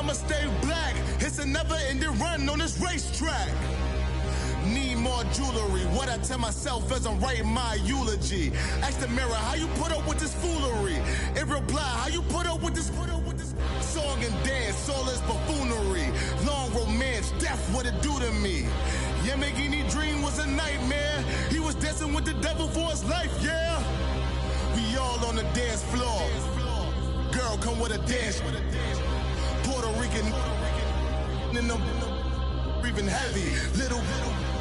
I'ma stay black. It's a never-ending run on this racetrack. Need more jewelry. What I tell myself as I'm writing my eulogy. Ask the mirror, how you put up with this foolery? In reply, how you put up with this song and dance, all this buffoonery. Long romance, death, what it do to me? Yamagini dream was a nightmare. He was dancing with the devil for his life, yeah. We all on the dance floor. Girl, come with a dance. Puerto Rican in the breathing heavy. Little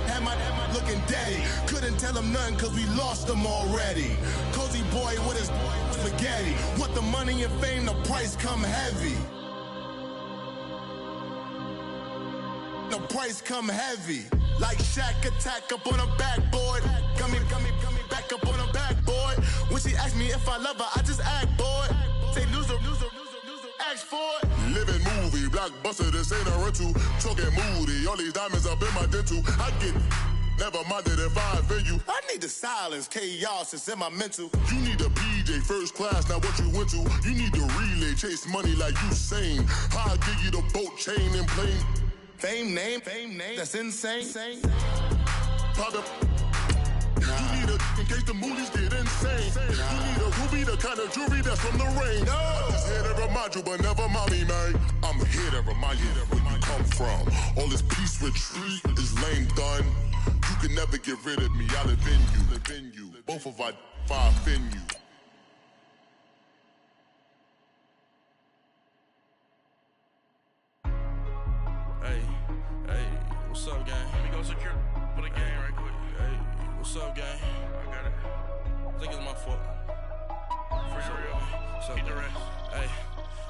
had my looking daddy. Couldn't tell him nothing cause we lost him already. Cozy boy with his spaghetti. Want the money and fame, the price come heavy. The price come heavy. Like Shaq attack up on a backboard. Coming back up on a backboard. When she asked me if I love her, I just act bored. Say loser, ask for it. Living movie, blockbuster, this ain't a rental. Talking moody, all these diamonds up in my dental. I get never minded if I offend you. I need the silence, chaos is in my mental. You need a PJ, first class, not what you went to. You need the relay, chase money like you sane. I'll give you the boat, chain, and plane. Fame name, that's insane. Pop you need a, in case the movies get insane. You need a ruby, the kind of jewelry that's from the rain. No. I'm just here to remind you, but never mommy, man. I'm here to remind you where you come from. All this peace retreat is lame done. You can never get rid of me, I live in you. Both of our five in you. Hey, what's up, gang? Let me go secure for the game right quick. Hey, what's up, gang? I got it. I think it's my fault. For real. What's up, Get the gang? rest. Hey,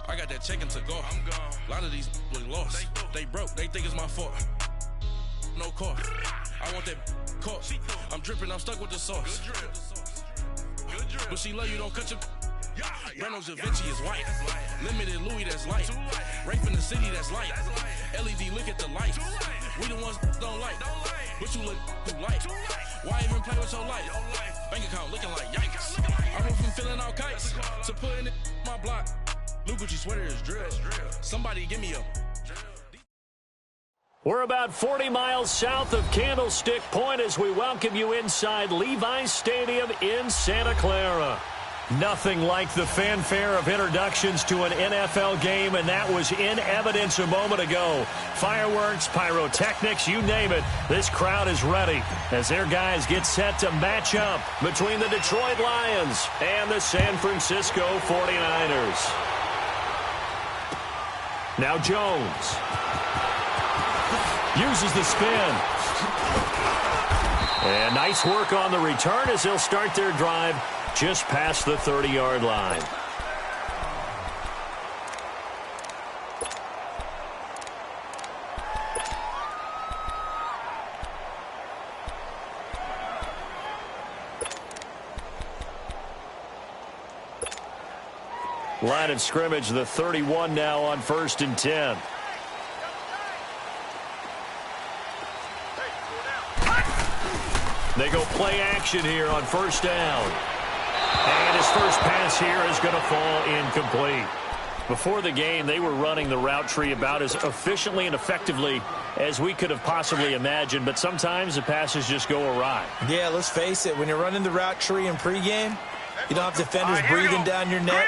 I got that check-in to go. I'm gone. A lot of these look lost. They broke. They think it's my fault. No car. I want that caught. I'm dripping. I'm stuck with the sauce. Good drip. But she love you. Don't cut your. Breno Da Vinci is white. Limited Louis, that's light. Rape in the city, that's light. LED, look at the lights. We the ones don't like. But you look too light. Why even play with your life? Bank account looking like yikes. I went from filling out kites to putting it in my block. Blue Gucci sweater is drill. Somebody give me a. We're about 40 miles south of Candlestick Point as we welcome you inside Levi's Stadium in Santa Clara. Nothing like the fanfare of introductions to an NFL game, and that was in evidence a moment ago. Fireworks, pyrotechnics, you name it. This crowd is ready as their guys get set to match up between the Detroit Lions and the San Francisco 49ers. Now Jones uses the spin. And nice work on the return as they'll start their drive just past the 30-yard line. Line of scrimmage, the 31 now on 1st and 10. They go play action here on 1st down. And his first pass here is going to fall incomplete. Before the game, they were running the route tree about as efficiently and effectively as we could have possibly imagined, but sometimes the passes just go awry. Yeah, let's face it, when you're running the route tree in pregame, you don't have defenders breathing down your neck.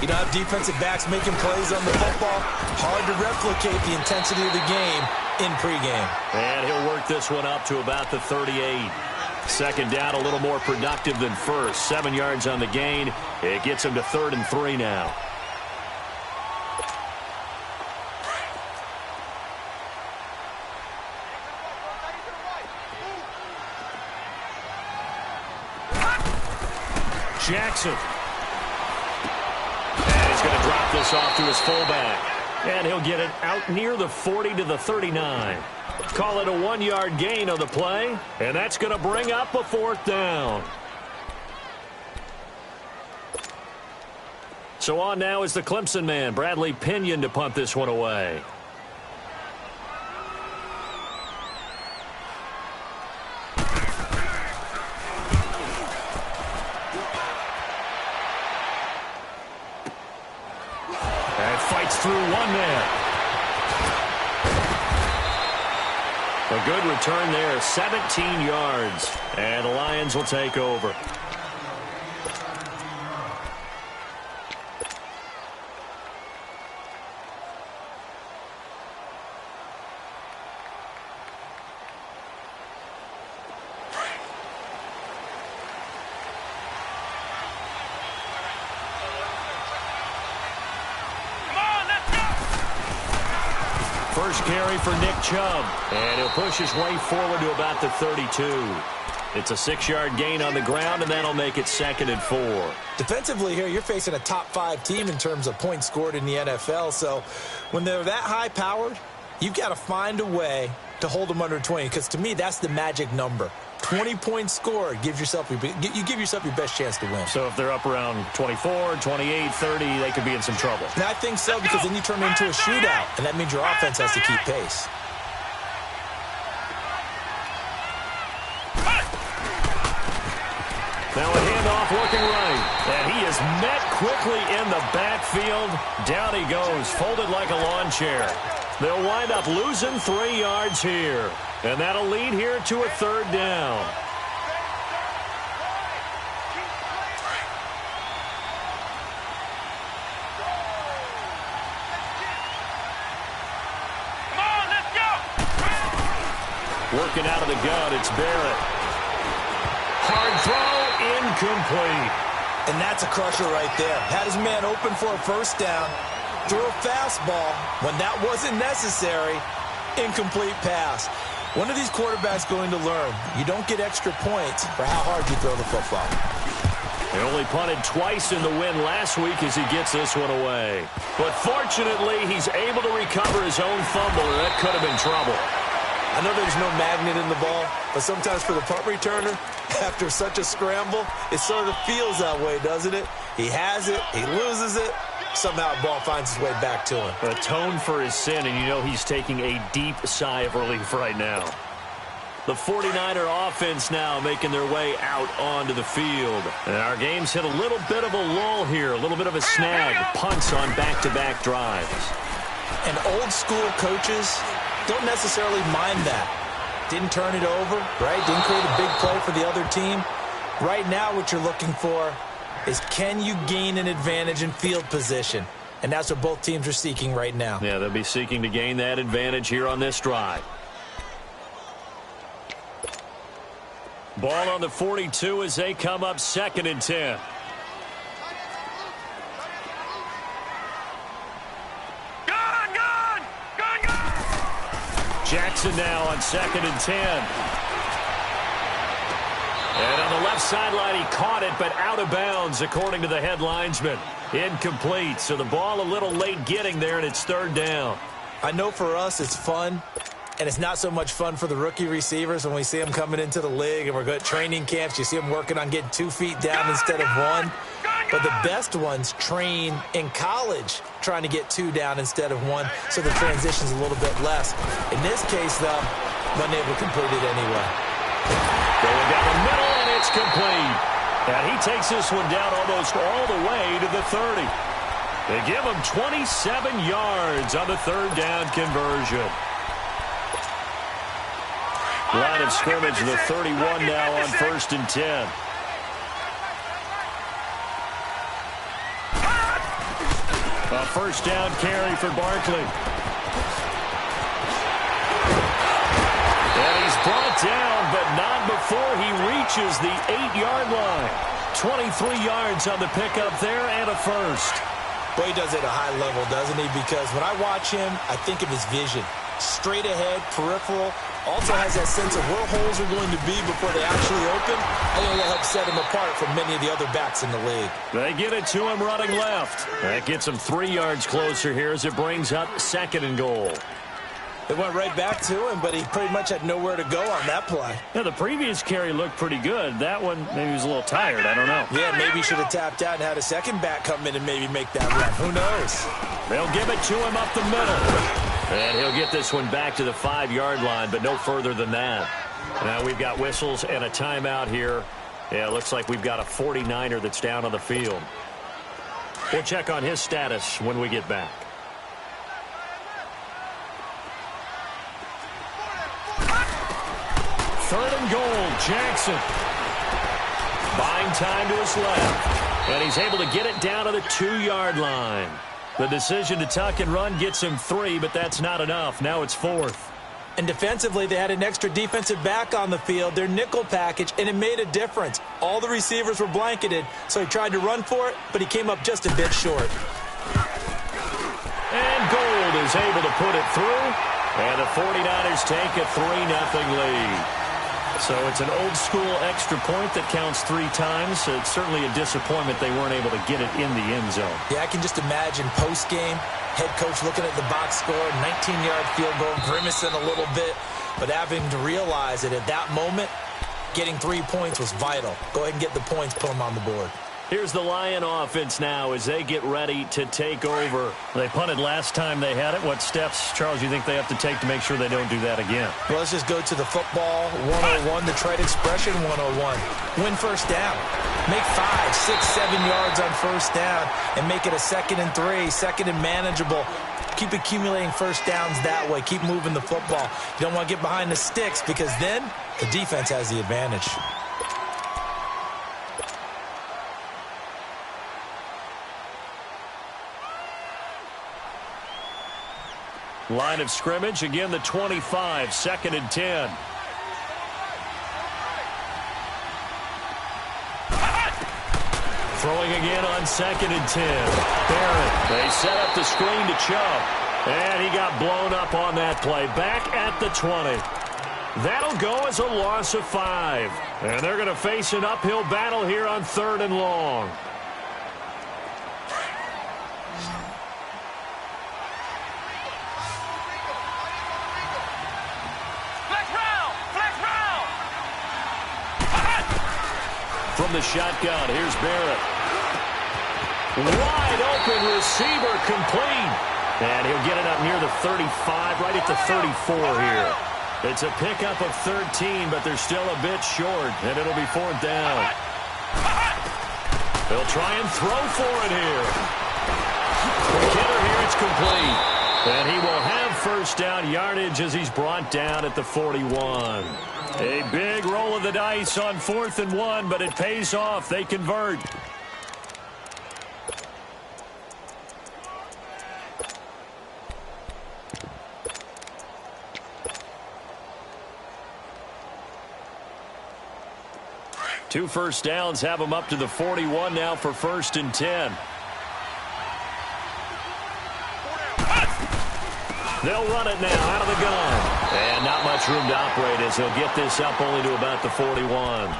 You don't have defensive backs making plays on the football. Hard to replicate the intensity of the game in pregame. And he'll work this one up to about the 38. Second down, a little more productive than first. 7 yards on the gain. It gets him to 3rd and 3 now. Jackson. And he's going to drop this off to his fullback. And he'll get it out near the 40 to the 39. Call it a 1-yard gain on the play, and that's going to bring up a 4th down. So on now is the Clemson man, Bradley Pinion, to punt this one away. And fights through one man. A good return there, 17 yards. And the Lions will take over. First carry for Nick Chubb, and he'll push his way forward to about the 32. It's a 6-yard gain on the ground, and that'll make it 2nd and 4. Defensively here, you're facing a top-5 team in terms of points scored in the NFL, so when they're that high-powered, you've got to find a way to hold them under 20, because to me, that's the magic number. 20 points scored, you give yourself your best chance to win. So if they're up around 24, 28, 30, they could be in some trouble. And I think so, because then you turn it into a shootout, and that means your offense has to keep pace. Now a handoff looking right, and he is met quickly in the backfield. Down he goes, folded like a lawn chair. They'll wind up losing 3 yards here. And that'll lead here to a 3rd down. Come on, let's go! Working out of the gun, it's Barrett. Hard throw, incomplete. And that's a crusher right there. Had his man open for a first down. Threw a fastball when that wasn't necessary. Incomplete pass. One of these quarterbacks going to learn, you don't get extra points for how hard you throw the football. He only punted twice in the win last week as he gets this one away. But fortunately, he's able to recover his own fumble, or that could have been trouble. I know there's no magnet in the ball, but sometimes for the punt returner, after such a scramble, it sort of feels that way, doesn't it? He has it, he loses it. Somehow the ball finds its way back to him. Atone for his sin, and you know he's taking a deep sigh of relief right now. The 49er offense now making their way out onto the field. And our game's hit a little bit of a lull here, a little bit of a snag. Punts on back-to-back drives. And old-school coaches don't necessarily mind that. Didn't turn it over, right? Didn't create a big play for the other team. Right now what you're looking for is can you gain an advantage in field position? And that's what both teams are seeking right now. Yeah, they'll be seeking to gain that advantage here on this drive. Ball on the 42 as they come up 2nd and 10. Jackson now on 2nd and 10. And on the left sideline, he caught it, but out of bounds, according to the head linesman. Incomplete, so the ball a little late getting there, and it's 3rd down. I know for us it's fun, and it's not so much fun for the rookie receivers when we see them coming into the league, and we're good at training camps. You see them working on getting 2 feet down instead of 1. But the best ones train in college trying to get 2 down instead of 1, so the transition's a little bit less. In this case, though, unable to complete it anyway. Going down the middle, and it's complete. And he takes this one down almost all the way to the 30. They give him 27 yards on the 3rd down conversion. Line of scrimmage, the 31 now on 1st and 10. A first down carry for Barkley. And he's brought down, but not before he reaches the 8-yard line. 23 yards on the pickup there and a first. Boy, he does it at a high level, doesn't he? Because when I watch him, I think of his vision. Straight ahead, peripheral. Also has that sense of where holes are going to be before they actually open. I think that'll help set him apart from many of the other backs in the league. They get it to him running left. That gets him 3 yards closer here as it brings up 2nd and goal. They went right back to him, but he pretty much had nowhere to go on that play. Yeah, the previous carry looked pretty good. That one, maybe he was a little tired. I don't know. Yeah, maybe he should have tapped out and had a second back come in and maybe make that run. Who knows? They'll give it to him up the middle. And he'll get this one back to the 5-yard line, but no further than that. Now we've got whistles and a timeout here. Yeah, it looks like we've got a 49er that's down on the field. We'll check on his status when we get back. third and goal. Jackson buying time to his left. And he's able to get it down to the 2-yard line. The decision to tuck and run gets him 3, but that's not enough. Now it's 4th. And defensively, they had an extra defensive back on the field, their nickel package, and it made a difference. All the receivers were blanketed, so he tried to run for it, but he came up just a bit short. And Gould is able to put it through, and the 49ers take a 3-0 lead. So it's an old-school extra point that counts 3 times. So it's certainly a disappointment they weren't able to get it in the end zone. Yeah, I can just imagine post-game, head coach looking at the box score, 19-yard field goal, grimacing a little bit, but having to realize that at that moment, getting 3 points was vital. Go ahead and get the points, put them on the board. Here's the Lion offense now as they get ready to take over. They punted last time they had it. What steps, Charles, you think they have to take to make sure they don't do that again? Well, let's just go to the football 101, the trade expression 101. Win first down. Make 5, 6, 7 yards on first down and make it a 2nd and 3, 2nd and manageable. Keep accumulating first downs that way. Keep moving the football. You don't want to get behind the sticks because then the defense has the advantage. Line of scrimmage, again the 25, 2nd and 10. Throwing again on 2nd and 10. Barrett, they set up the screen to Chubb. And he got blown up on that play. Back at the 20. That'll go as a loss of 5. And they're going to face an uphill battle here on 3rd and long. From the shotgun, here's Barrett. Wide open receiver, complete. And he'll get it up near the 35, right at the 34 here. It's a pickup of 13, but they're still a bit short, and it'll be 4th down. They'll try and throw for it here. Kidder here, it's complete. And he will have first down yardage as he's brought down at the 41. A big roll of the dice on 4th and 1, but it pays off. They convert. Two first downs have them up to the 41 now for 1st and 10. They'll run it now out of the gun. And not much room to operate as they'll get this up only to about the 41.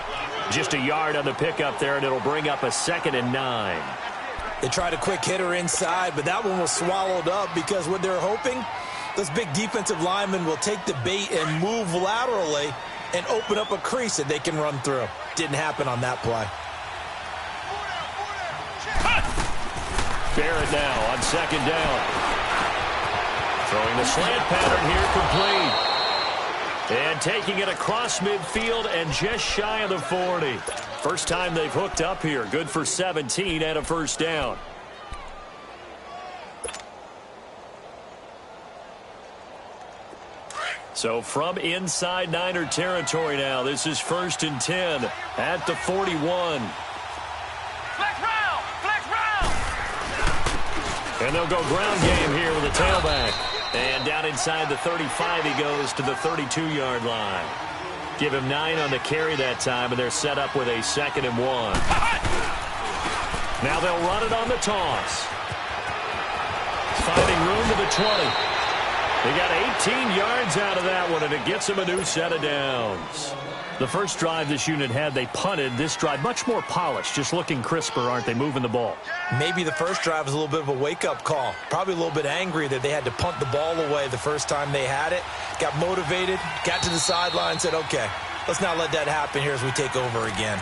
Just a yard on the pickup there, and it'll bring up a 2nd and 9. They tried a quick hitter inside, but that one was swallowed up because what they're hoping, those big defensive linemen will take the bait and move laterally and open up a crease that they can run through. Didn't happen on that play. Barrett now on 2nd down. Throwing the slant pattern here, complete. And taking it across midfield and just shy of the 40. First time they've hooked up here. Good for 17 and a first down. So from inside Niner territory now, this is 1st and 10 at the 41. Flex round! And they'll go ground game here with a tailback. And down inside the 35 he goes to the 32-yard line. Give him 9 on the carry that time, and they're set up with a 2nd and 1. Now they'll run it on the toss. Finding room to the 20. They got 18 yards out of that one, and it gets them a new set of downs. The first drive this unit had, they punted. This drive, much more polished, just looking crisper, aren't they, moving the ball? Maybe the first drive was a little bit of a wake-up call. Probably a little bit angry that they had to punt the ball away the first time they had it. Got motivated, got to the sideline, said, okay, let's not let that happen here as we take over again.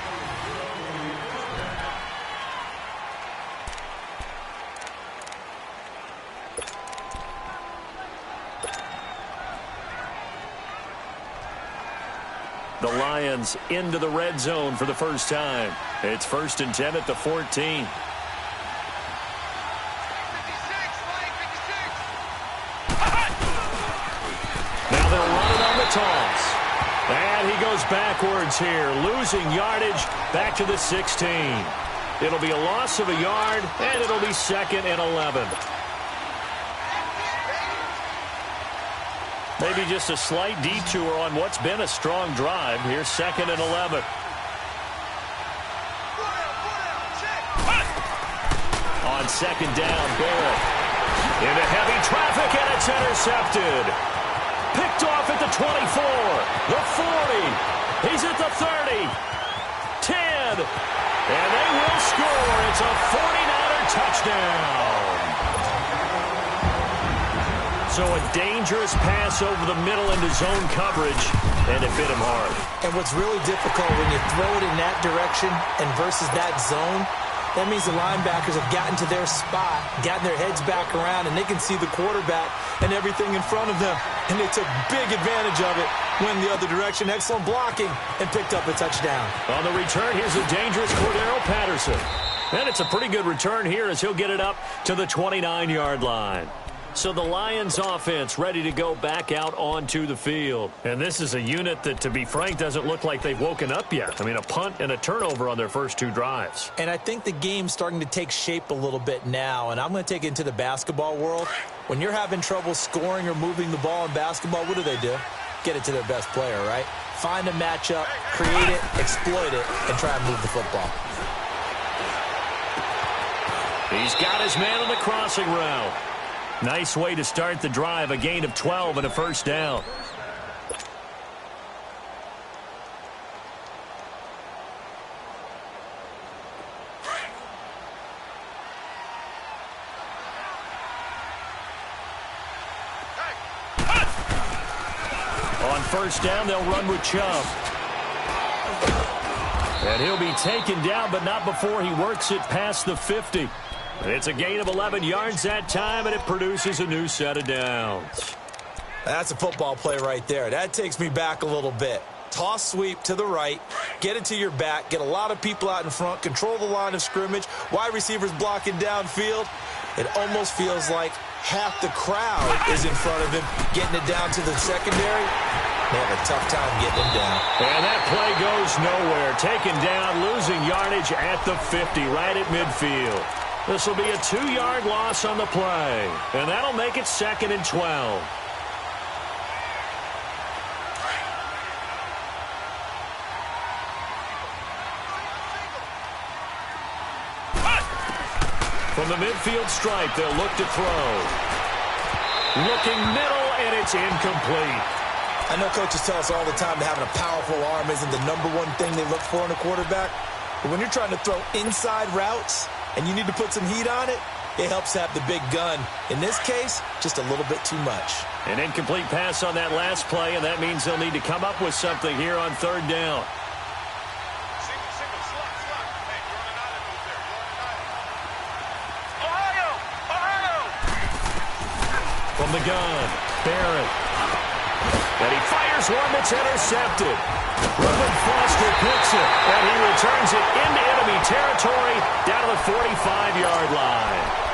The Lions into the red zone for the first time. It's 1st and 10 at the 14. Now they'll run it on the toss. And he goes backwards here, losing yardage back to the 16. It'll be a loss of a yard, and it'll be 2nd and 11. Maybe just a slight detour on what's been a strong drive. Here's 2nd and 11. On 2nd down, Barrett. Into heavy traffic, and it's intercepted. Picked off at the 24, the 40. He's at the 30, 10. And they will score. It's a 49er touchdown. So a dangerous pass over the middle into zone coverage, and it hit him hard. And what's really difficult when you throw it in that direction and versus that zone, that means the linebackers have gotten to their spot, gotten their heads back around, and they can see the quarterback and everything in front of them. And they took big advantage of it, went the other direction, excellent blocking, and picked up a touchdown. On the return, here's a dangerous Cordero Patterson. And it's a pretty good return here as he'll get it up to the 29-yard line. So the Lions offense ready to go back out onto the field. And this is a unit that, to be frank, doesn't look like they've woken up yet. I mean, a punt and a turnover on their first 2 drives. And I think the game's starting to take shape a little bit now. And I'm going to take it into the basketball world. When you're having trouble scoring or moving the ball in basketball, what do? Get it to their best player, right? Find a matchup, create it, exploit it, and try and move the football. He's got his man on the crossing route. Nice way to start the drive, a gain of 12 and a first down. On first down, they'll run with Chubb. And he'll be taken down, but not before he works it past the 50. It's a gain of 11 yards that time, and it produces a new set of downs. That's a football play right there. That takes me back a little bit. Toss sweep to the right, get it to your back, get a lot of people out in front, control the line of scrimmage, wide receivers blocking downfield. It almost feels like half the crowd is in front of him, getting it down to the secondary. They have a tough time getting him down. And that play goes nowhere. Taken down, losing yardage at the 50, right at midfield. This will be a 2-yard loss on the play, and that'll make it 2nd and 12. From the midfield stripe, they'll look to throw. Looking middle, and it's incomplete. I know coaches tell us all the time that having a powerful arm isn't the #1 thing they look for in a quarterback. But when you're trying to throw inside routes and you need to put some heat on it, it helps have the big gun. In this case, just a little bit too much. An incomplete pass on that last play, and that means they'll need to come up with something here on 3rd down. From the gun, Barrett. And he fires one that's intercepted. Reuben Foster picks it, and he returns it into enemy territory down to the 45-yard line.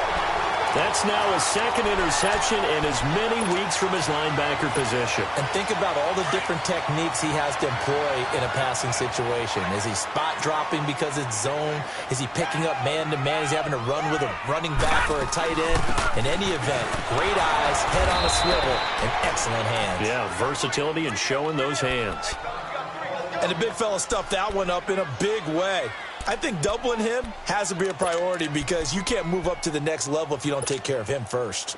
That's now his 2nd interception in as many weeks from his linebacker position. And think about all the different techniques he has to employ in a passing situation. Is he spot dropping because it's zone? Is he picking up man-to-man? Is he having to run with a running back or a tight end? In any event, great eyes, head on a swivel, and excellent hands. Yeah, versatility and showing those hands. And the big fella stuffed that one up in a big way. I think doubling him has to be a priority because you can't move up to the next level if you don't take care of him first.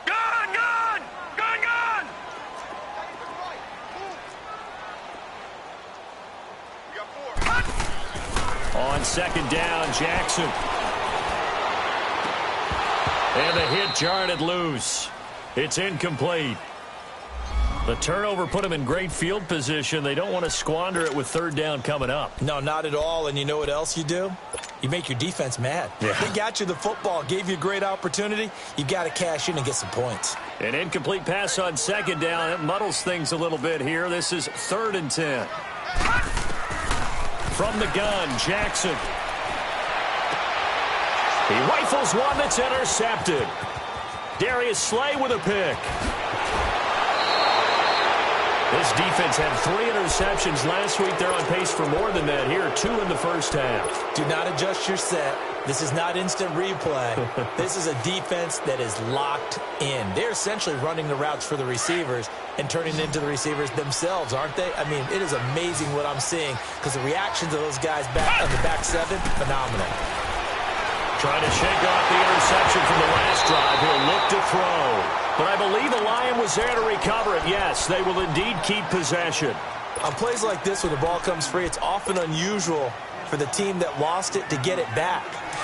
Gun! Gun! Gun! Gun! On 2nd down, Jackson. And the hit jarred loose. It's incomplete. The turnover put them in great field position. They don't want to squander it with 3rd down coming up. No, not at all. And you know what else you do? You make your defense mad. Yeah. They got you the football, gave you a great opportunity. You got to cash in and get some points. An incomplete pass on 2nd down. It muddles things a little bit here. This is 3rd and 10. From the gun, Jackson. He rifles one that's intercepted. Darius Slay with a pick. This defense had 3 interceptions last week. They're on pace for more than that here, 2 in the first half. Do not adjust your set. This is not instant replay. This is a defense that is locked in. They're essentially running the routes for the receivers and turning into the receivers themselves, aren't they? I mean, it is amazing what I'm seeing because the reactions of those guys back on the back 7, phenomenal. Trying to shake off the interception from the last drive. He'll look to throw. But I believe the Lion was there to recover it. Yes, they will indeed keep possession. On plays like this where the ball comes free, it's often unusual for the team that lost it to get it back.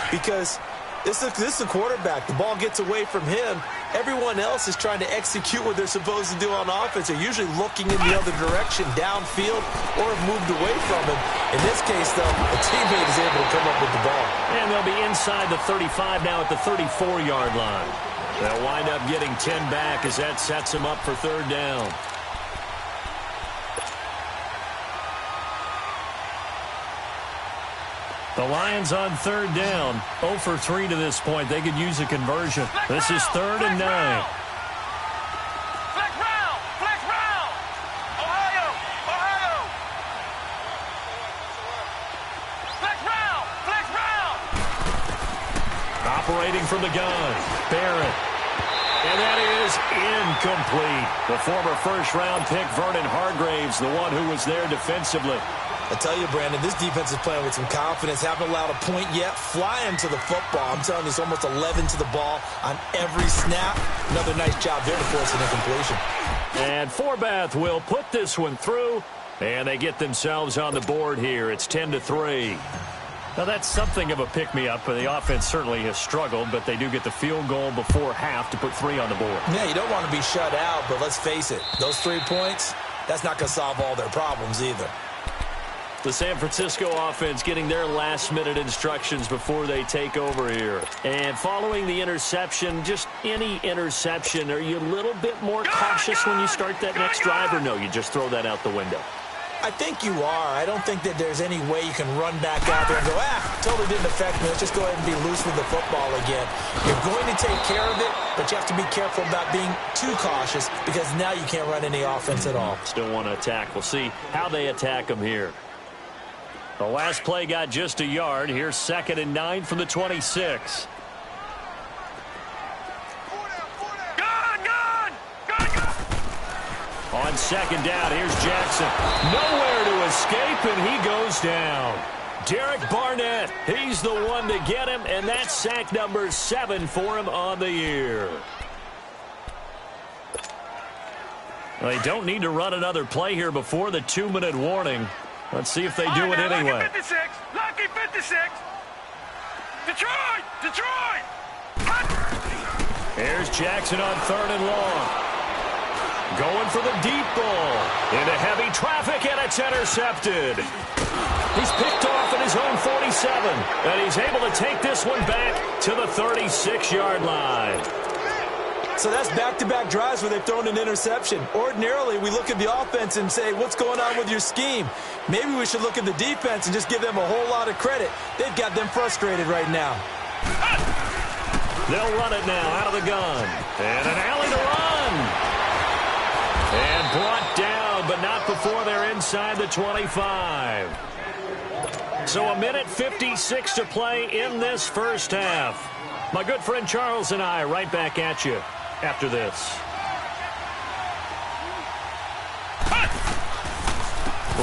Because this is the quarterback. The ball gets away from him. Everyone else is trying to execute what they're supposed to do on offense. They're usually looking in the other direction, downfield, or have moved away from him. In this case, though, a teammate is able to come up with the ball. And they'll be inside the 35 now at the 34-yard line. They'll wind up getting 10 back as that sets them up for 3rd down. The Lions on 3rd down. 0 for 3 to this point. They could use a conversion. This is 3rd and 9. Flex round! Flex round! Ohio! Ohio! Flex round! Flex round! Operating from the gun. Barrett. And that is incomplete. The former first-round pick, Vernon Hargraves, the one who was there defensively. I tell you, Brandon, this defense is playing with some confidence. Haven't allowed a point yet. Flying to the football. I'm telling you, it's almost 11 to the ball on every snap. Another nice job there to force an incompletion. And Forbath will put this one through, and they get themselves on the board here. It's 10-3. Now, that's something of a pick-me-up. The offense certainly has struggled, but they do get the field goal before half to put 3 on the board. Yeah, you don't want to be shut out, but let's face it. Those 3 points, that's not going to solve all their problems either. The San Francisco offense getting their last-minute instructions before they take over here. And following the interception, just any interception, are you a little bit more cautious when you start that next drive, or no, you just throw that out the window? I think you are. I don't think that there's any way you can run back out there and go, totally didn't affect me. Let's just go ahead and be loose with the football again. You're going to take care of it, but you have to be careful about being too cautious because now you can't run any offense at all. Still want to attack. We'll see how they attack them here. The last play got just a yard. Here's 2nd and 9 from the 26. On 2nd down, here's Jackson. Nowhere to escape, and he goes down. Derek Barnett, he's the one to get him, and that's sack number 7 for him on the year. Well, they don't need to run another play here before the 2-minute warning. Let's see if they do it anyway. Lucky 56. Lucky 56. Detroit. Detroit. Here's Jackson on 3rd and long. Going for the deep ball. Into heavy traffic, and it's intercepted. He's picked off at his own 47, and he's able to take this one back to the 36-yard line. So that's back-to-back drives where they've thrown an interception. Ordinarily, we look at the offense and say, what's going on with your scheme? Maybe we should look at the defense and just give them a whole lot of credit. They've got them frustrated right now. They'll run it now out of the gun. And an alley to run. And brought down, but not before they're inside the 25. So 1:56 to play in this first half. My good friend Charles and I right back at you after this.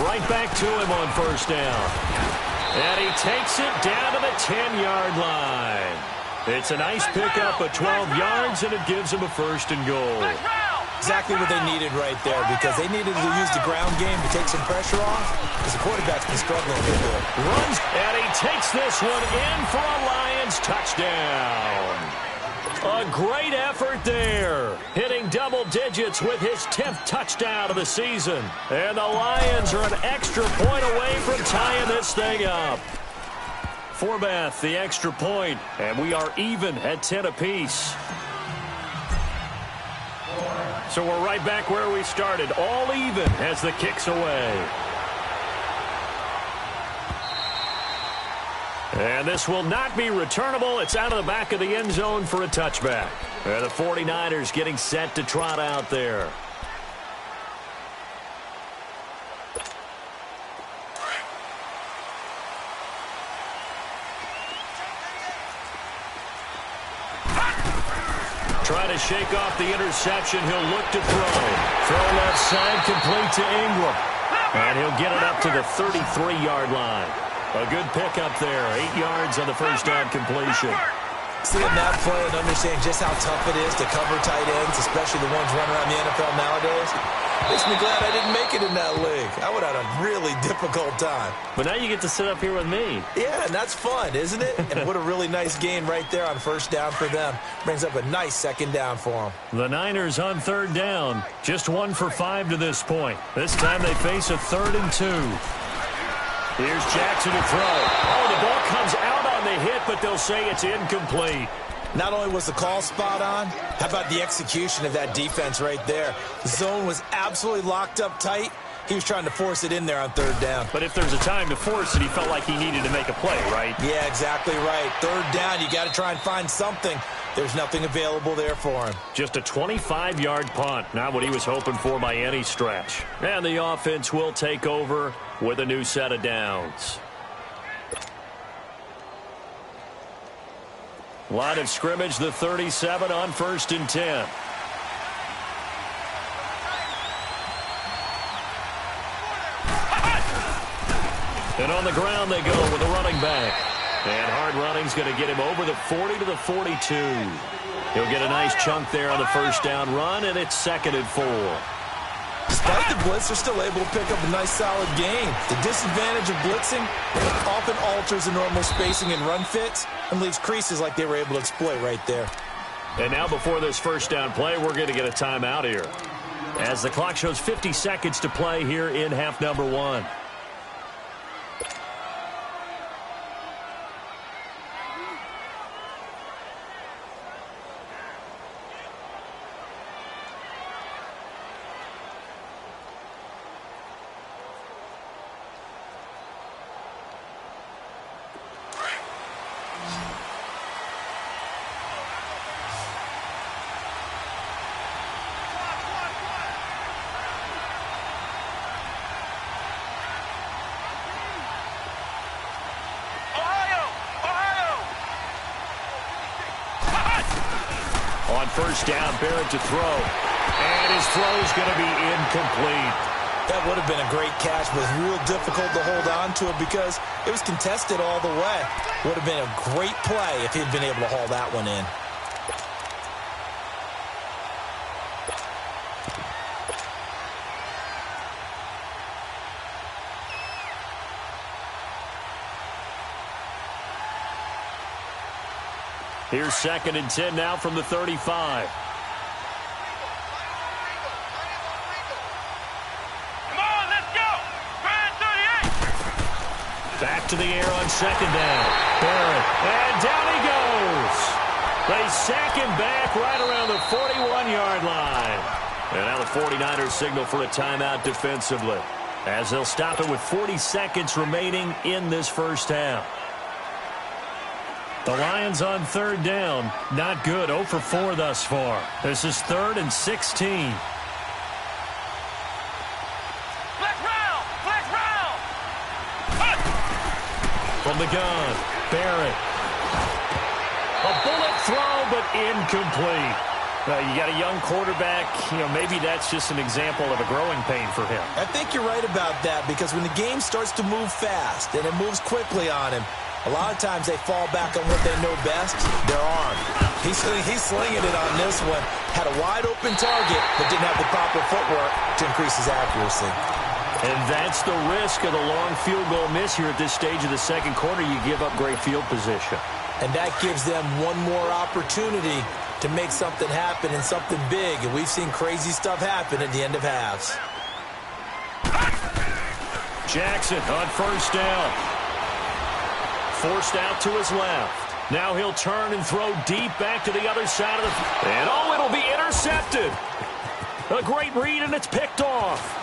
Right back to him on 1st down. And he takes it down to the 10-yard line. It's a nice pickup of 12 yards, and it gives him a 1st and goal. Exactly what they needed right there, because they needed to use the ground game to take some pressure off, because the quarterback's been struggling a little bit. Runs, and he takes this one in for a Lions touchdown. A great effort there, hitting double digits with his 10th touchdown of the season. And the Lions are an extra point away from tying this thing up. Forbath, the extra point, and we are even at 10 apiece. So we're right back where we started, all even as the kick's away. And this will not be returnable. It's out of the back of the end zone for a touchback. And the 49ers getting set to trot out there. Trying to shake off the interception. He'll look to throw. Throw left side, complete to Ingram. And he'll get it up to the 33-yard line. A good pickup there. 8 yards on the first down completion. Seeing that play and understanding just how tough it is to cover tight ends, especially the ones running around the NFL nowadays, makes me glad I didn't make it in that league. I would have had a really difficult time. But now you get to sit up here with me. Yeah, and that's fun, isn't it? And what a really nice gain right there on first down for them. Brings up a nice second down for them. The Niners on third down. Just 1 for 5 to this point. This time they face a 3rd and 2. Here's Jackson to throw. Oh, the ball comes out on the hit, but they'll say it's incomplete. Not only was the call spot on, how about the execution of that defense right there? The zone was absolutely locked up tight. He was trying to force it in there on third down. But if there's a time to force it, he felt like he needed to make a play, right? Yeah, exactly right. Third down, you got to try and find something. There's nothing available there for him. Just a 25-yard punt. Not what he was hoping for by any stretch. And the offense will take over with a new set of downs. Line of scrimmage, the 37 on 1st and 10. And on the ground they go with a running back. And hard running's going to get him over the 40 to the 42. He'll get a nice chunk there on the first down run, and it's 2nd and 4. Despite the blitz, they're still able to pick up a nice solid gain. The disadvantage of blitzing often alters the normal spacing and run fits and leaves creases like they were able to exploit right there. And now before this first down play, we're going to get a timeout here, as the clock shows 50 seconds to play here in half number 1. On first down, Barrett to throw. And his throw is going to be incomplete. That would have been a great catch, but real difficult to hold on to it because it was contested all the way. Would have been a great play if he'd been able to haul that one in. Here's 2nd and 10 now from the 35. Come on, let's go. Grand 38. Back to the air on 2nd down. Barrett, and down he goes. They sack him back right around the 41-yard line. And now the 49ers signal for a timeout defensively, as they'll stop it with 40 seconds remaining in this first half. The Lions on 3rd down. Not good. 0 for 4 thus far. This is 3rd and 16. Flex round. Flex round. From the gun, Barrett. A bullet throw, but incomplete. You got a young quarterback. Maybe that's just an example of a growing pain for him. I think you're right about that because when the game starts to move fast and it moves quickly on him, a lot of times they fall back on what they know best, their arm. He's slinging it on this one. Had a wide-open target, but didn't have the proper footwork to increase his accuracy. And that's the risk of the long field goal miss here at this stage of the second quarter. You give up great field position. And that gives them one more opportunity to make something happen and something big. And we've seen crazy stuff happen at the end of halves. Jackson on first down. Forced out to his left. Now he'll turn and throw deep back to the other side of the... And it'll be intercepted. A great read, and it's picked off.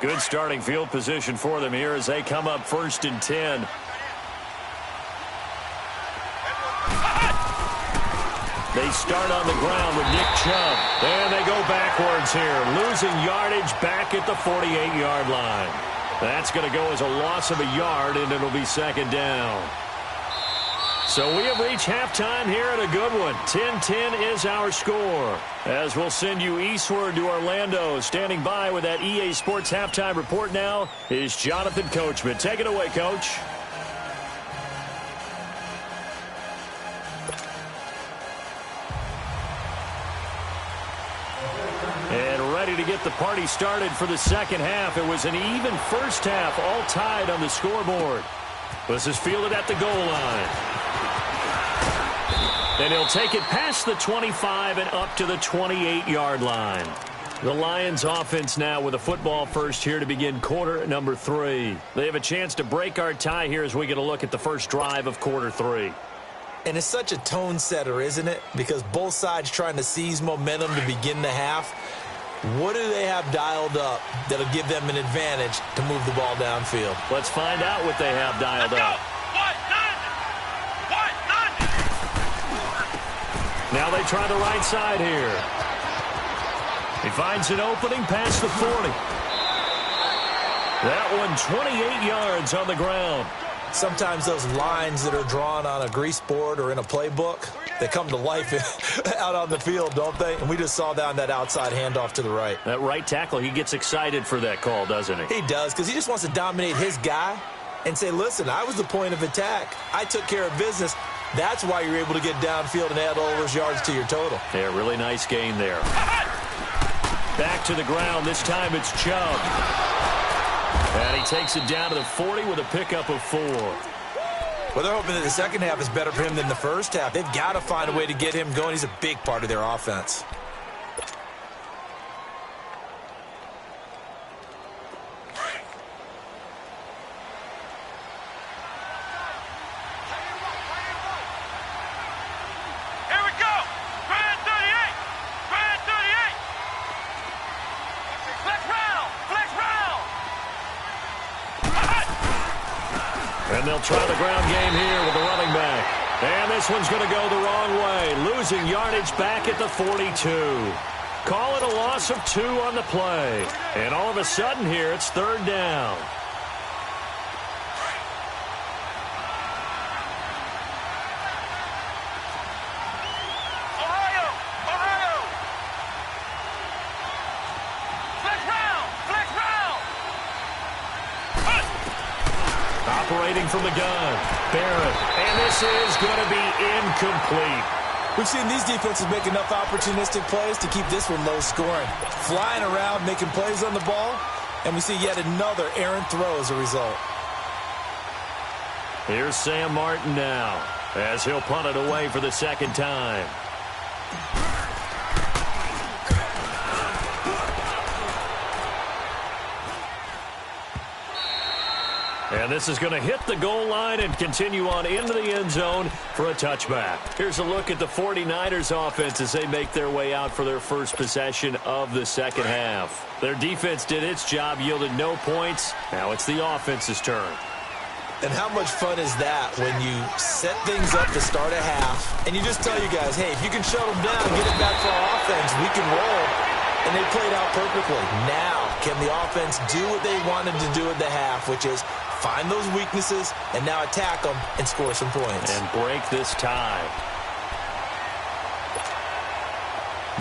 Good starting field position for them here as they come up 1st and 10. They start on the ground with Nick Chubb. And they go backwards here, losing yardage back at the 48-yard line. That's going to go as a loss of a yard, and it'll be second down. So we have reached halftime here at a good one. 10-10 is our score. As we'll send you eastward to Orlando. Standing by with that EA Sports halftime report now is Jonathan Coachman. Take it away, Coach. To get the party started for the second half. It was an even first half, all tied on the scoreboard. This is fielded at the goal line. And he'll take it past the 25 and up to the 28-yard line. The Lions offense now with a football first here to begin quarter number 3. They have a chance to break our tie here as we get a look at the first drive of quarter 3. And it's such a tone setter, isn't it? Because both sides trying to seize momentum to begin the half. What do they have dialed up that'll give them an advantage to move the ball downfield? Let's find out what they have dialed up. Now they try the right side here. He finds an opening past the 40. That one 28 yards on the ground. Sometimes those lines that are drawn on a grease board or in a playbook, they come to life out on the field, don't they? And we just saw that on that outside handoff to the right. That right tackle, he gets excited for that call, doesn't he? He does, because he just wants to dominate his guy and say, listen, I was the point of attack. I took care of business. That's why you're able to get downfield and add all those yards to your total. Yeah, really nice gain there. Back to the ground. This time it's Chubb. And he takes it down to the 40 with a pickup of 4. Well, they're hoping that the second half is better for him than the first half. They've got to find a way to get him going. He's a big part of their offense. And they'll try the ground game here with the running back. And this one's going to go the wrong way. Losing yardage back at the 42. Call it a loss of 2 on the play. And all of a sudden here, it's third down. Operating from the gun, Barrett, and this is going to be incomplete. We've seen these defenses make enough opportunistic plays to keep this one low scoring. Flying around, making plays on the ball, and we see yet another errant throw as a result. Here's Sam Martin now, as he'll punt it away for the second time. And this is going to hit the goal line and continue on into the end zone for a touchback. Here's a look at the 49ers offense as they make their way out for their first possession of the second half. Their defense did its job, yielded no points. Now it's the offense's turn. And how much fun is that when you set things up to start a half and you just tell you guys, hey, if you can shut them down and get it back for our offense, we can roll. And they played out perfectly. Now, can the offense do what they wanted to do at the half, which is find those weaknesses and now attack them and score some points. And break this tie.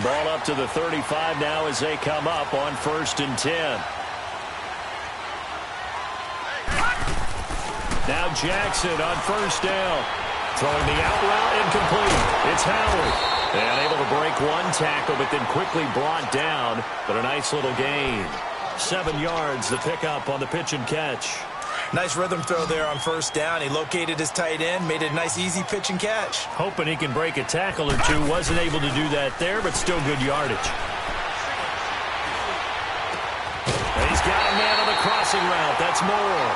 Ball up to the 35 now as they come up on 1st and 10. Now Jackson on 1st down. Throwing the out route incomplete. It's Howard. And able to break one tackle, but then quickly brought down. But a nice little gain. 7 yards, the pickup on the pitch and catch. Nice rhythm throw there on 1st down. He located his tight end, made it a nice, easy pitch and catch. Hoping he can break a tackle or two. Wasn't able to do that there, but still good yardage. And he's got a man on the crossing route. That's Moore.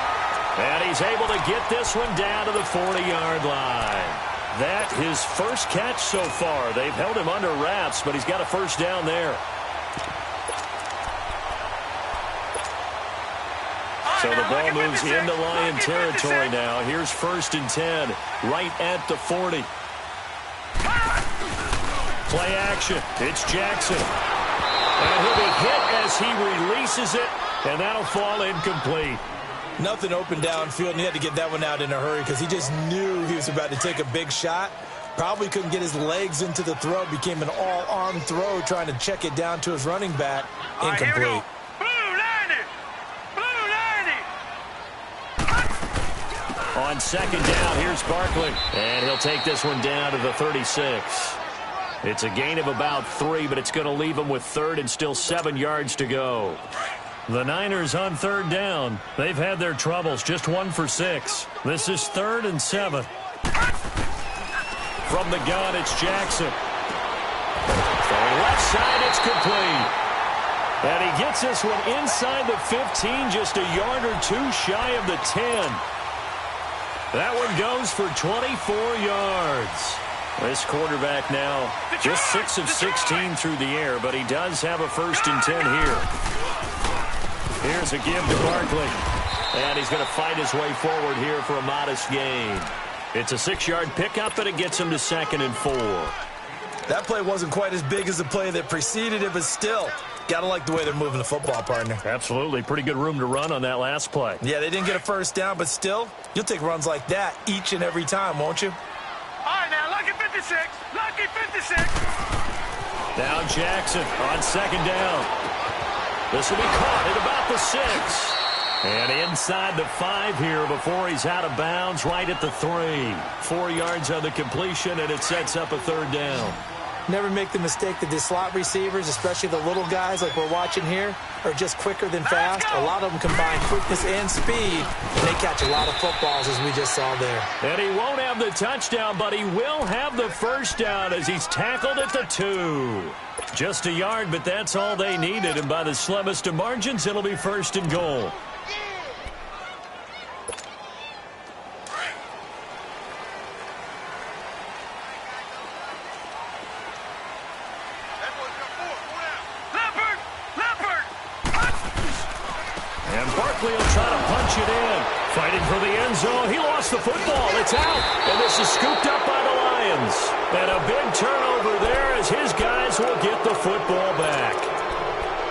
And he's able to get this one down to the 40-yard line. That his first catch so far. They've held him under wraps, but he's got a first down there. So the ball moves into Lion territory now. Here's 1st and 10, right at the 40. Play action. It's Jackson. And he'll be hit as he releases it, and that'll fall incomplete. Nothing open downfield, and he had to get that one out in a hurry because he just knew he was about to take a big shot. Probably couldn't get his legs into the throw. Became an all-arm throw trying to check it down to his running back. Incomplete. All right, On second down, here's Barkley. And he'll take this one down to the 36. It's a gain of about 3, but it's going to leave him with third and still 7 yards to go. The Niners on third down. They've had their troubles, just 1 for 6. This is 3rd and 7. From the gun, it's Jackson. Throwing left side, it's complete. And he gets this one inside the 15, just a yard or 2 shy of the 10. That one goes for 24 yards. This quarterback now just 6 of 16 through the air, but he does have a 1st and 10 here. Here's a give to Barkley. And he's going to fight his way forward here for a modest gain. It's a 6-yard pickup, and it gets him to 2nd and 4. That play wasn't quite as big as the play that preceded it, but still, got to like the way they're moving the football, partner. Absolutely. Pretty good room to run on that last play. Yeah, they didn't get a 1st down, but still, you'll take runs like that each and every time, won't you? All right, now, lucky 56. Lucky 56. Now Jackson on 2nd down. This will be caught at about the 6. And inside the 5 here before he's out of bounds, right at the 3. 4 yards on the completion, and it sets up a 3rd down. Never make the mistake that the slot receivers, especially the little guys like we're watching here, are just quicker than fast. A lot of them combine quickness and speed, and they catch a lot of footballs, as we just saw there. And he won't have the touchdown, but he will have the 1st down as he's tackled at the 2. Just a yard, but that's all they needed, and by the slimmest of margins, it'll be 1st and goal. Barkley will try to punch it in. Fighting for the end zone. He lost the football. It's out. And this is scooped up by the Lions. And a big turnover there as his guys will get the football back.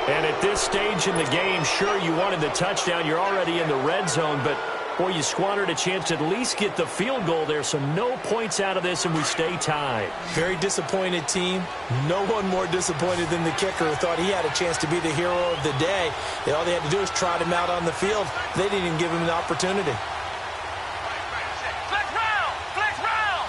And at this stage in the game, sure, you wanted the touchdown. You're already in the red zone, but boy, you squandered a chance to at least get the field goal there, so no points out of this, and we stay tied. Very disappointed team. No one more disappointed than the kicker who thought he had a chance to be the hero of the day. And all they had to do was trot him out on the field. They didn't even give him an opportunity. Flex round! Flex round!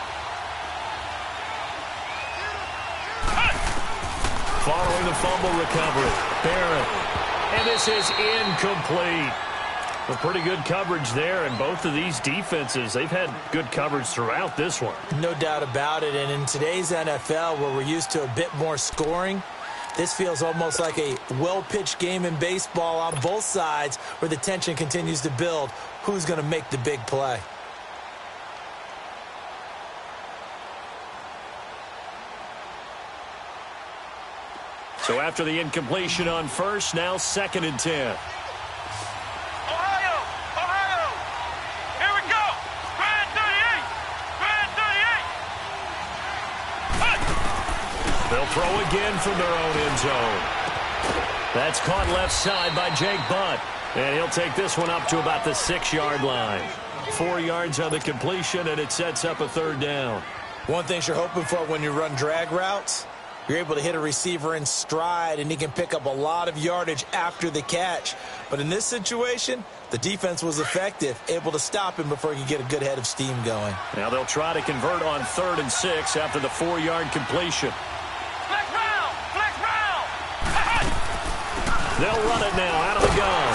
Following the fumble recovery, Barrett. And this is incomplete. A pretty good coverage there, and both of these defenses, they've had good coverage throughout this one. No doubt about it, and in today's NFL, where we're used to a bit more scoring, this feels almost like a well-pitched game in baseball on both sides where the tension continues to build. Who's going to make the big play? So after the incompletion on 1st, now 2nd and 10. They'll throw again from their own end zone. That's caught left side by Jake Butt. And he'll take this one up to about the 6-yard line. 4 yards on the completion, and it sets up a 3rd down. One thing you're hoping for when you run drag routes, you're able to hit a receiver in stride, and he can pick up a lot of yardage after the catch. But in this situation, the defense was effective, able to stop him before he could get a good head of steam going. Now they'll try to convert on 3rd and 6 after the 4-yard completion. They'll run it now out of the gun.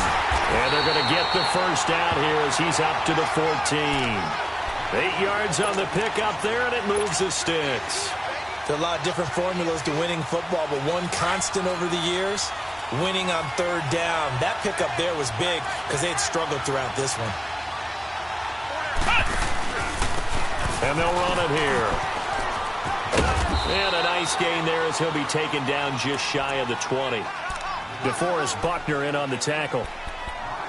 And they're going to get the 1st down here as he's up to the 14. 8 yards on the pickup there, and it moves the sticks. There are a lot of different formulas to winning football, but one constant over the years, winning on 3rd down. That pickup there was big because they had struggled throughout this one. And they'll run it here. And a nice gain there as he'll be taken down just shy of the 20. DeForest Buckner in on the tackle.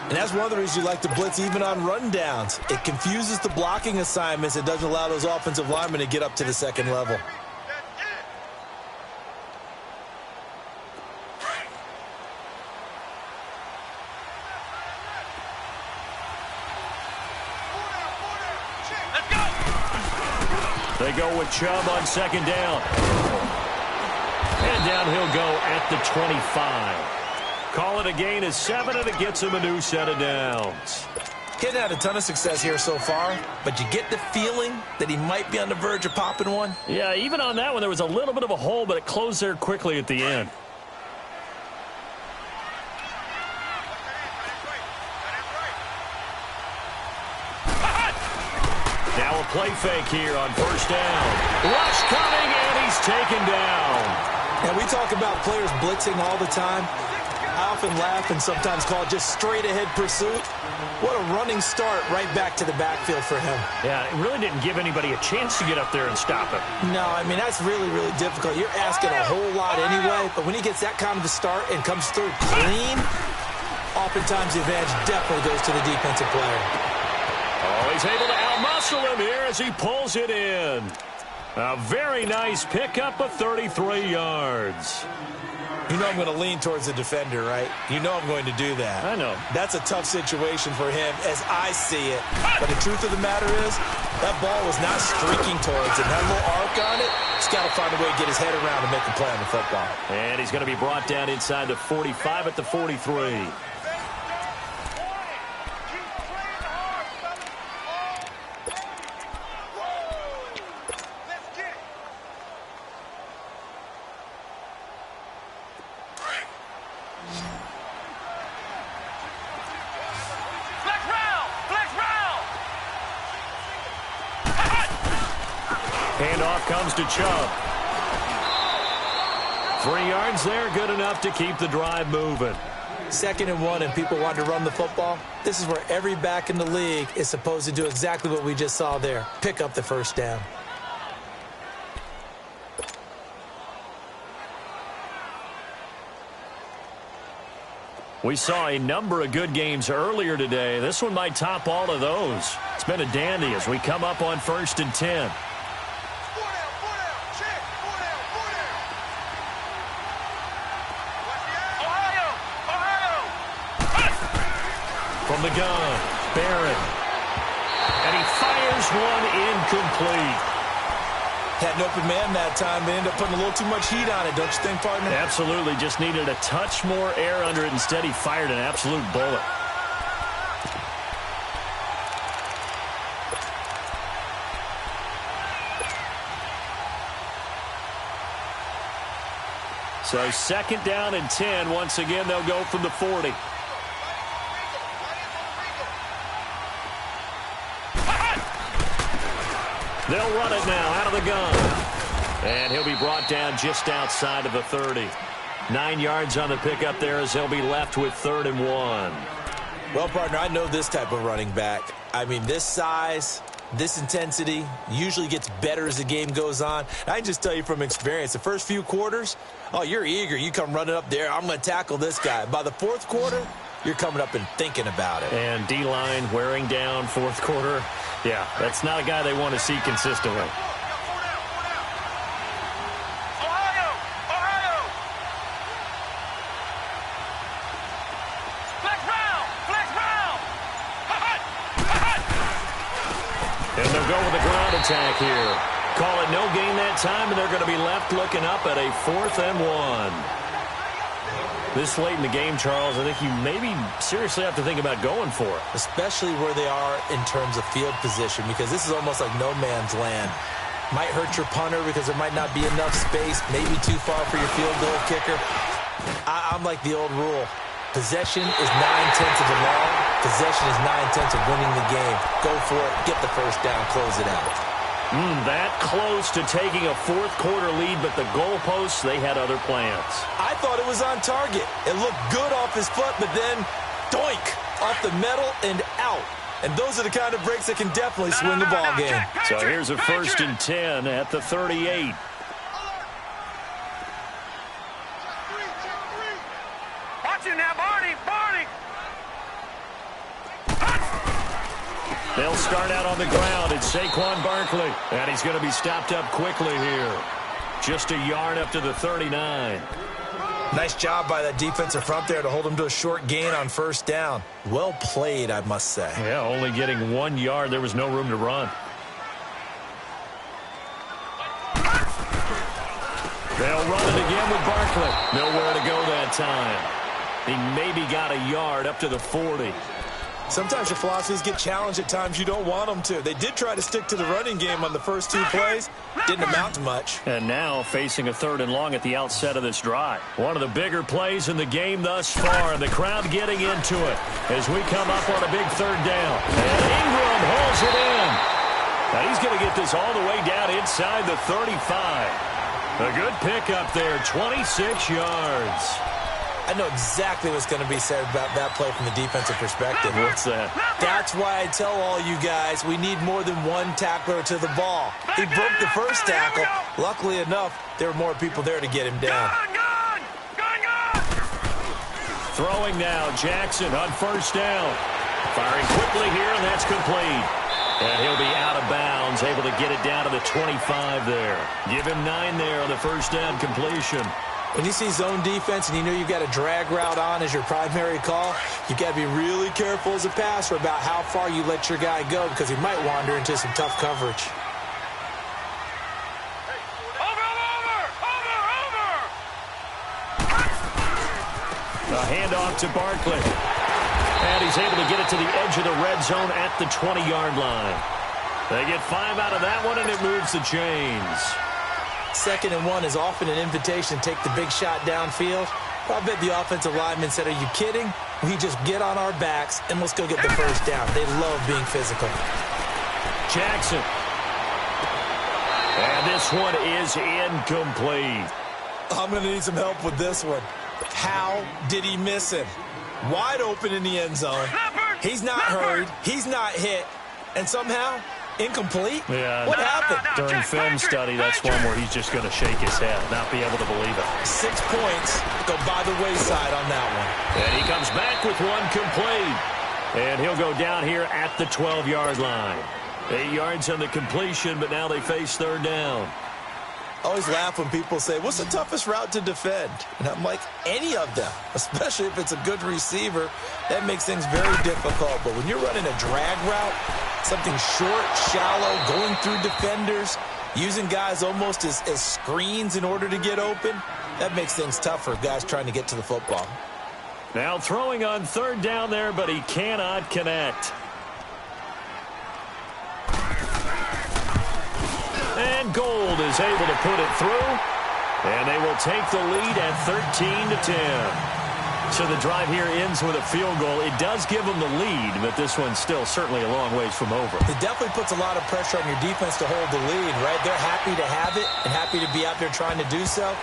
And that's one of the reasons you like to blitz even on rundowns. It confuses the blocking assignments. It doesn't allow those offensive linemen to get up to the 2nd level. They go with Chubb on second down. And down he'll go at the 25. Call it a gain of 7, and it gets him a new set of downs. He hadn't had a ton of success here so far, but you get the feeling that he might be on the verge of popping one. Yeah, even on that one, there was a little bit of a hole, but it closed there quickly at the end. Now a play fake here on first down. Rush coming, and he's taken down. And we talk about players blitzing all the time. I often laugh and sometimes call it just straight-ahead pursuit. What a running start right back to the backfield for him. Yeah, it really didn't give anybody a chance to get up there and stop him. No, I mean, that's really, really difficult. You're asking a whole lot anyway, but when he gets that kind of a start and comes through clean, oftentimes the advantage definitely goes to the defensive player. Oh, he's able to outmuscle him here as he pulls it in. A very nice pickup of 33 yards. You know I'm going to lean towards the defender, right? You know I'm going to do that. I know. That's a tough situation for him as I see it. But the truth of the matter is, that ball was not streaking towards him. That little arc on it, he's got to find a way to get his head around and make a play on the football. And he's going to be brought down inside the 45 at the 43. Handoff comes to Chubb. 3 yards there, good enough to keep the drive moving. 2nd and 1 and people want to run the football. This is where every back in the league is supposed to do exactly what we just saw there. Pick up the first down. We saw a number of good games earlier today. This one might top all of those. It's been a dandy as we come up on 1st and 10. From the gun, Barron. And he fires one incomplete. Had an open man that time. They ended up putting a little too much heat on it, don't you think, partner? Absolutely. Just needed a touch more air under it. Instead, he fired an absolute bullet. So 2nd down and 10. Once again, they'll go from the 40. They'll run it now out of the gun. And he'll be brought down just outside of the 30. 9 yards on the pickup there as they'll be left with 3rd and 1. Well, partner, I know this type of running back. I mean, this size, this intensity usually gets better as the game goes on. I can just tell you from experience, the first few quarters, oh, you're eager. You come running up there. I'm going to tackle this guy. By the 4th quarter, you're coming up and thinking about it. And D-line wearing down 4th quarter. Yeah, that's not a guy they want to see consistently. Ohio! Ohio! Flex round! Flex round! And they'll go with a ground attack here. Call it no gain that time, and they're going to be left looking up at a 4th and 1. This late in the game, Charles, I think you maybe seriously have to think about going for it. Especially where they are in terms of field position, because this is almost like no man's land. Might hurt your punter because there might not be enough space, maybe too far for your field goal kicker. I'm like the old rule. Possession is 9/10 of the law. Possession is 9/10 of winning the game. Go for it, get the first down, close it out. That close to taking a 4th quarter lead, but the goalposts, they had other plans. I thought it was on target. It looked good off his foot, but then doink, off the metal and out. And those are the kind of breaks that can definitely swing the ball game. So here's a 1st and 10 at the 38. Watch it now, Barney! Barney! They'll start out on the ground. It's Saquon Barkley. And he's going to be stopped up quickly here. Just a yard up to the 39. Nice job by that defensive front there to hold him to a short gain on 1st down. Well played, I must say. Yeah, only getting 1 yard. There was no room to run. They'll run it again with Barkley. Nowhere to go that time. He maybe got a yard up to the 40. Sometimes your philosophies get challenged at times you don't want them to. They did try to stick to the running game on the first 2 plays. Didn't amount to much. And now facing a 3rd and long at the outset of this drive. One of the bigger plays in the game thus far, and the crowd getting into it as we come up on a big 3rd down. And Ingram holds it in. Now he's going to get this all the way down inside the 35. A good pickup there, 26 yards. I know exactly what's going to be said about that play from the defensive perspective. What's that? That's why I tell all you guys we need more than one tackler to the ball. He broke the first tackle. Luckily enough, there were more people there to get him down. Throwing now, Jackson on 1st down. Firing quickly here, and that's complete. And he'll be out of bounds, able to get it down to the 25 there. Give him 9 there on the 1st down completion. When you see zone defense and you know you've got a drag route on as your primary call, you've got to be really careful as a passer about how far you let your guy go because he might wander into some tough coverage. A handoff to Barkley. And he's able to get it to the edge of the red zone at the 20-yard line. They get 5 out of that one, and it moves the chains. 2nd and 1 is often an invitation to take the big shot downfield. I bet the offensive lineman said, are you kidding? We just get on our backs and let's go get the 1st down. They love being physical. Jackson. And this one is incomplete. I'm going to need some help with this one. How did he miss him? Wide open in the end zone. He's not hurried. He's not hit. And somehow, incomplete? Yeah. What happened? During film study, that's one where he's just going to shake his head, not be able to believe it. 6 points go by the wayside on that one. And he comes back with one complete. And he'll go down here at the 12-yard line. 8 yards on the completion, but now they face 3rd down. I always laugh when people say, what's the toughest route to defend? And I'm like, any of them, especially if it's a good receiver. That makes things very difficult. But when you're running a drag route, something short, shallow, going through defenders, using guys almost as screens in order to get open, that makes things tough for guys trying to get to the football. Now throwing on 3rd down there, but he cannot connect. And Gold is able to put it through. And they will take the lead at 13-10. So the drive here ends with a field goal. It does give them the lead, but this one's still certainly a long ways from over. It definitely puts a lot of pressure on your defense to hold the lead, right? They're happy to have it and happy to be out there trying to do so.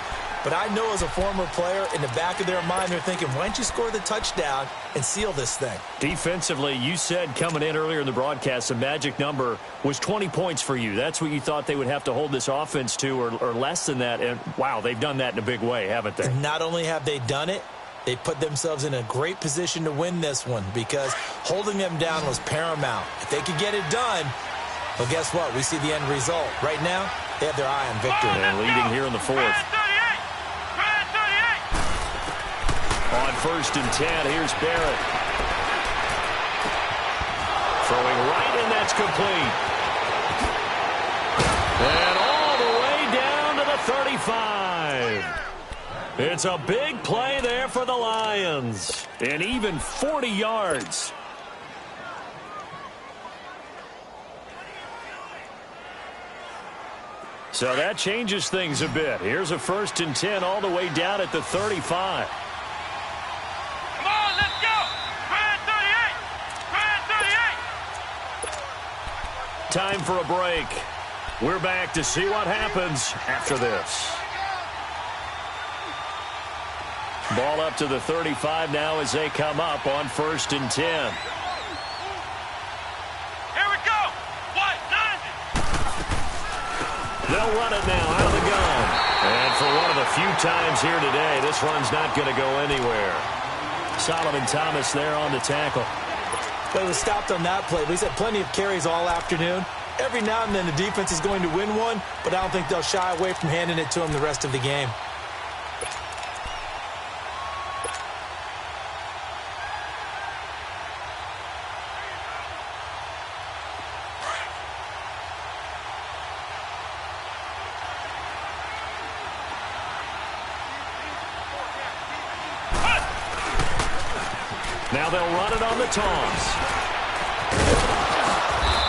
But I know as a former player, in the back of their mind, they're thinking, why don't you score the touchdown and seal this thing? Defensively, you said coming in earlier in the broadcast, the magic number was 20 points for you. That's what you thought they would have to hold this offense to or less than that. And, wow, they've done that in a big way, haven't they? And not only have they done it, they put themselves in a great position to win this one because holding them down was paramount. If they could get it done, well, guess what? We see the end result. Right now, they have their eye on victory. And leading here in the 4th. On 1st and 10, here's Barrett. Throwing right, and that's complete. And all the way down to the 35. It's a big play there for the Lions. And even 40 yards. So that changes things a bit. Here's a 1st and 10 all the way down at the 35. Time for a break. We're back to see what happens after this. Ball up to the 35 now as they come up on 1st and 10. Here we go. What? They'll run it now out of the gun. And for one of the few times here today, this run's not going to go anywhere. Solomon Thomas there on the tackle. Well, he was stopped on that play, but he's had plenty of carries all afternoon. Every now and then the defense is going to win one, but I don't think they'll shy away from handing it to him the rest of the game. Now they'll run it on the toss.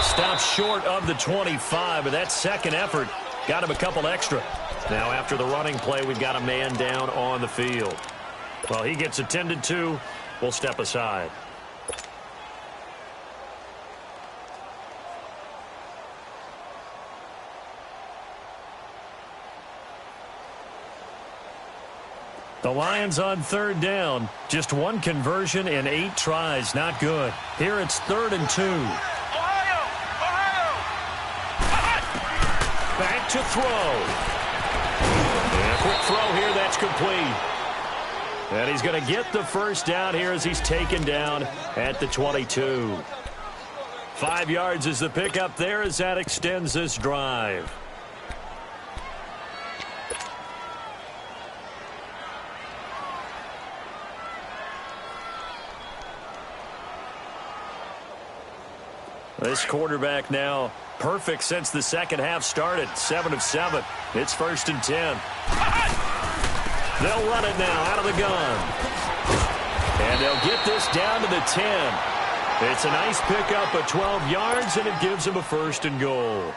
Stops short of the 25, but that second effort got him a couple extra. Now after the running play, we've got a man down on the field. Well, he gets attended to. We'll step aside. The Lions on third down. Just one conversion in 8 tries. Not good. Here it's 3rd and 2. Ohio! Back to throw. And a quick throw here. That's complete. And he's going to get the first down here as he's taken down at the 22. 5 yards is the pickup there as that extends this drive. This quarterback now perfect since the second half started. 7 of 7. It's 1st and 10. They'll run it now out of the gun. And they'll get this down to the 10. It's a nice pickup of 12 yards, and it gives them a 1st and goal.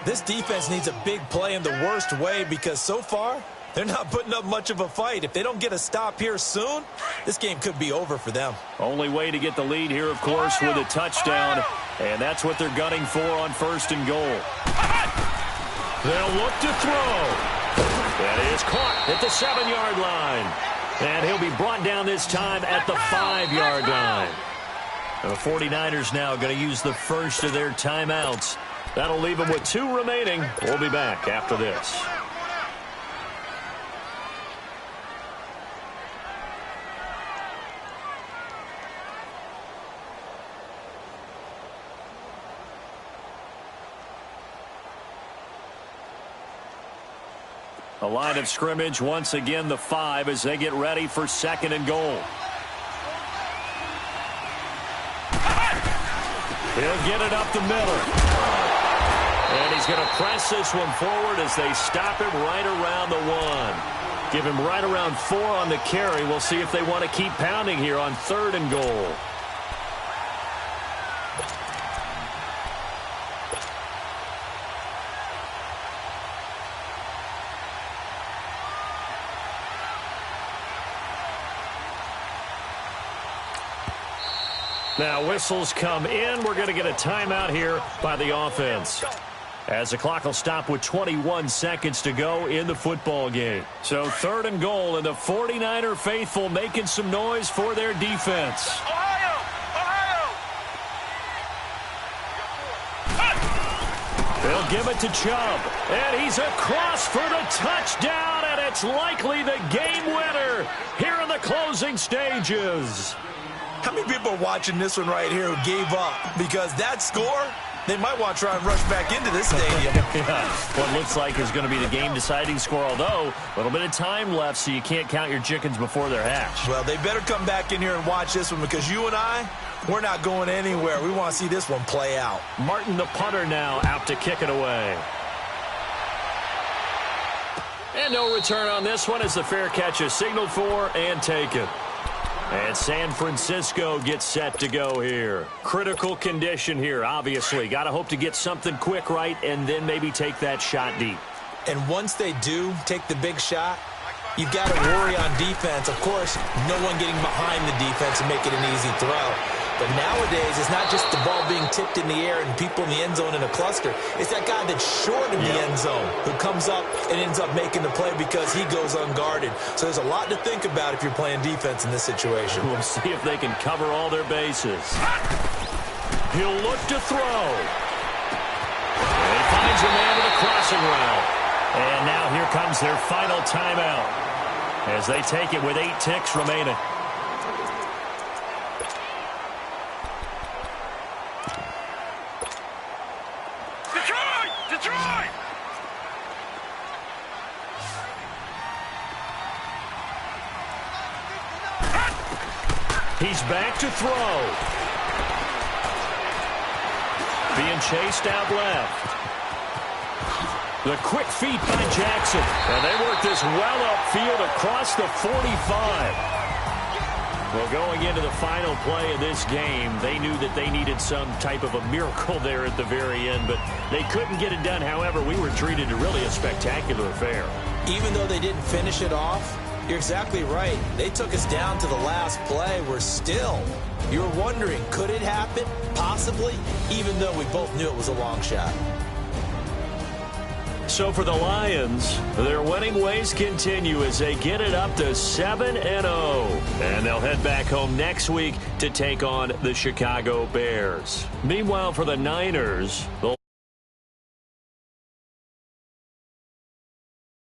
This defense needs a big play in the worst way because so far they're not putting up much of a fight. If they don't get a stop here soon, this game could be over for them. Only way to get the lead here, of course, with a touchdown. And that's what they're gunning for on 1st and goal. They'll look to throw. That is caught at the 7-yard line. And he'll be brought down this time at the 5-yard line. The 49ers now going to use the first of their timeouts. That'll leave them with 2 remaining. We'll be back after this. A line of scrimmage, once again the 5 as they get ready for 2nd and goal. He'll get it up the middle. And he's going to press this one forward as they stop him right around the 1. Give him right around 4 on the carry. We'll see if they want to keep pounding here on 3rd and goal. Now whistles come in. We're going to get a timeout here by the offense, as the clock will stop with 21 seconds to go in the football game. So 3rd and goal, and the 49er faithful making some noise for their defense. Ohio! They'll give it to Chubb, and he's across for the touchdown, and it's likely the game winner here in the closing stages. How many people are watching this one right here who gave up? Because that score, they might want to try and rush back into this stadium. Yeah, what looks like is going to be the game-deciding score, although a little bit of time left, so you can't count your chickens before they're hatched. Well, they better come back in here and watch this one because you and I, we're not going anywhere. We want to see this one play out. Martin, the punter, now out to kick it away. And no return on this one as the fair catch is signaled for and taken. And San Francisco gets set to go here. Critical condition here, obviously. Got to hope to get something quick right and then maybe take that shot deep. And once they do take the big shot, you've got to worry on defense. Of course, no one getting behind the defense and making an easy throw. But nowadays, it's not just the ball being tipped in the air and people in the end zone in a cluster. It's that guy that's short of the end zone who comes up and ends up making the play because he goes unguarded. So there's a lot to think about if you're playing defense in this situation. We'll see if they can cover all their bases. He'll look to throw. And he finds a man with a crossing route. And now here comes their final timeout as they take it with 8 ticks remaining. Detroit! He's back to throw. Being chased out left. The quick feet by Jackson. And they work this well upfield across the 45. Well, going into the final play of this game, they knew that they needed some type of a miracle there at the very end, but they couldn't get it done. However, we were treated to really a spectacular affair. Even though they didn't finish it off, you're exactly right. They took us down to the last play. We're still, you're wondering, could it happen? Possibly, even though we both knew it was a long shot. So for the Lions, their winning ways continue as they get it up to 7-0. And they'll head back home next week to take on the Chicago Bears. Meanwhile, for the Niners, the